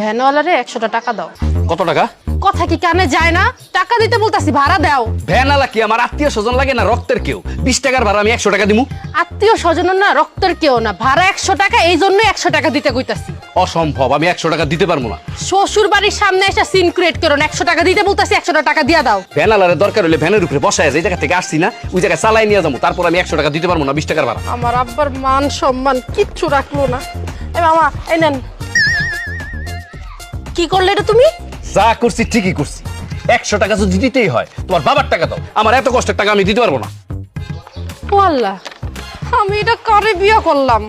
ভ্যানওয়ালারে 100 টাকা দাও। কত টাকা? কথা কি কানে যায় না? টাকা দিতে বলতাছি, ভাড়া দাও। ভ্যানালা কি আমার আত্মীয় স্বজন লাগে না রক্তের কেউ? 20 টাকার ভাড়া আমি 100 টাকা দিমু? আত্মীয় স্বজন না, রক্তের কেউ না, ভাড়া 100 টাকা, এই জন্যই 100 টাকা দিতে কইতাছি। অসম্ভব, আমি 100 টাকা দিতে পারবো না। শ্বশুর বাড়ির সামনে এসে সিন ক্রিয়েট করো না, 100 টাকা দিতে বলতাছি, 100 টাকা দিয়া দাও। ভ্যানালারে দরকার হলে ভ্যানের উপরে বসায় যে জায়গা থেকে আসছি না ওই জায়গায় চালাই নিয়ে যাবো, তারপর আমি 100 টাকা দিতে পারবো না 20 টাকার ভাড়া। আমার আব্বার মান সম্মান কিচ্ছু রাখলো না। এই মামা, এই নেন। কি করলে এটা তুমি? যা করছি ঠিকই করছি। 100 টাকা যদি দিতেই হয় তোমার বাবার টাকা দাও, আমার এত কষ্টের টাকা আমি দিতে পারবো না। ও আল্লাহ, আমি এটা কারে বিয়ে করলাম?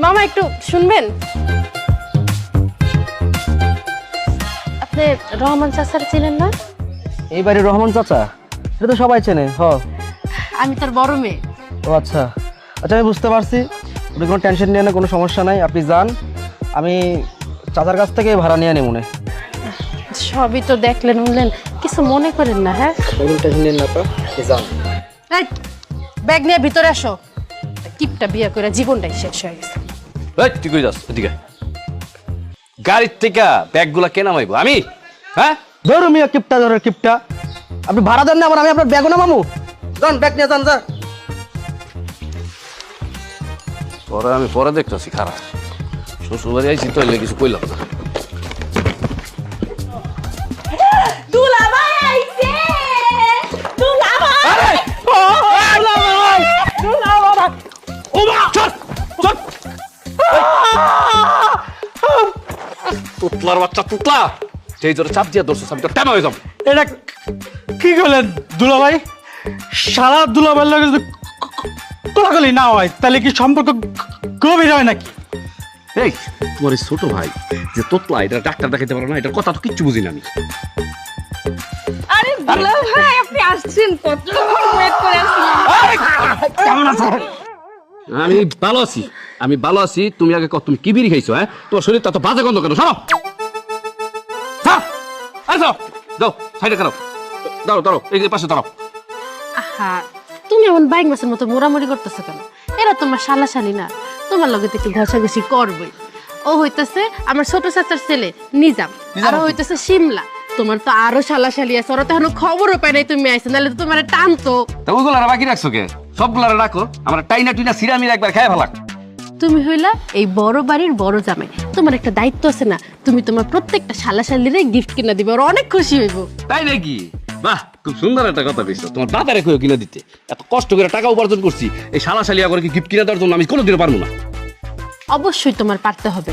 মামা একটু শুনবেন? আপনি রহমান চাচার ছিলেন না? এই বাড়ির রহমান চাচা, এটা তো সবাই চেনে। আমি তার বড় মেয়ে। ও আচ্ছা আচ্ছা, আমি বুঝতে পারছি। আপনি কোনো টেনশন নিয়ে না, কোনো সমস্যা নাই, আপনি যান। আমি চাচার কাছ থেকে ভাড়া নিয়ে মনে। সবই তো দেখলেন শুনলেন, কিছু মনে করেন না। হ্যাঁ, টেনশন নিন না, যান। ব্যাগ নিয়ে ভিতরে আসো। কিপটা বিয়ে করে জীবনটাই শেষ হয়ে গেছে। এই তুই কই যাস? এদিকে গাড়ির থেকে ব্যাগগুলা কে নামাইবো আমি? হ্যাঁ ধরো মিয়া, কিপটা ধরো কিপটা। আপনি ভাড়া দেন না, আবার আমি আপনার ব্যাগও না মামু। যান, ব্যাগ নিয়ে যান। যা পরে আমি পরে দেখতেছি, খারাপ শ্বশুর বাড়ি আইছি তো এলে কিছু কইলাম না। দুলাভাই আইছে, দুলাভাই। তুতলার বাচ্চা তুতলা, সেই জোরে চাপ দিয়া ধরছো আমি তো টানা হয়ে যাবো। এটা কি করলেন দুলাভাই? সারা দুলাভাইয়ের লাগে যদি কোলাকুলি না হয় তাহলে কি সম্পর্ক গভীর হয় নাকি? এই তোমার এই ছোট ভাই যে তোতলা, এটা ডাক্তার দেখাইতে পারো না, এটার কথা তো কিচ্ছু বুঝি না আমি। আরে দুলাভাই, আপনি আসছেন? কত ওয়েট করে আসছিলাম। কেমন আছো? আমি ভালো আছি, আমি ভালো আছি। তুমি আগে কত তুমি কি বিড়ি খাইছো? হ্যাঁ, তোমার শরীরটা তো বাজে গন্ধ কেন? সরো যাও, সাইডে খারাপ। দাঁড়াও, এই যে পাশে দাঁড়াও। আহা, তুমি এমন বাইক মাসের মতো মোড়ামুড়ি করতেছো কেন? এরা তোমার শালাশালি না, তোমার লগে তো একটু ঘষাঘষি করবেই। ও হইতেছে আমার ছোট চাচার ছেলে নিজাম, আর ও হইতেছে শিমলা। তোমার তো আরো শালাশালি আছে, ওরা তো এখনো খবরও পায় নাই তুমি আইছো, নাহলে তো তোমার টানতো। তা ওগুলারা বাকি রাখছো কে? সবগুলারা রাখো, আমার টাইনা টুইনা সিরামির একবার খায় ফেলাক। তুমি হইলা এই বড় বাড়ির বড় জামাই, তোমার একটা দায়িত্ব আছে না? তুমি তোমার প্রত্যেকটা শালাশালিরে গিফট কিনা দিবে, ওরা অনেক খুশি হইব। তাই নাকি? বাহ, খুব সুন্দর একটা কথা কইছো। তোমার দাদারে কইও কিনা দিতে, এত কষ্ট করে টাকা উপার্জন করছি, এই শালা শালিয়া করে কি গিফট কিনা দেওয়ার জন্য আমি কোনোদিনও পারবো না। অবশ্যই তোমার পারতে হবে,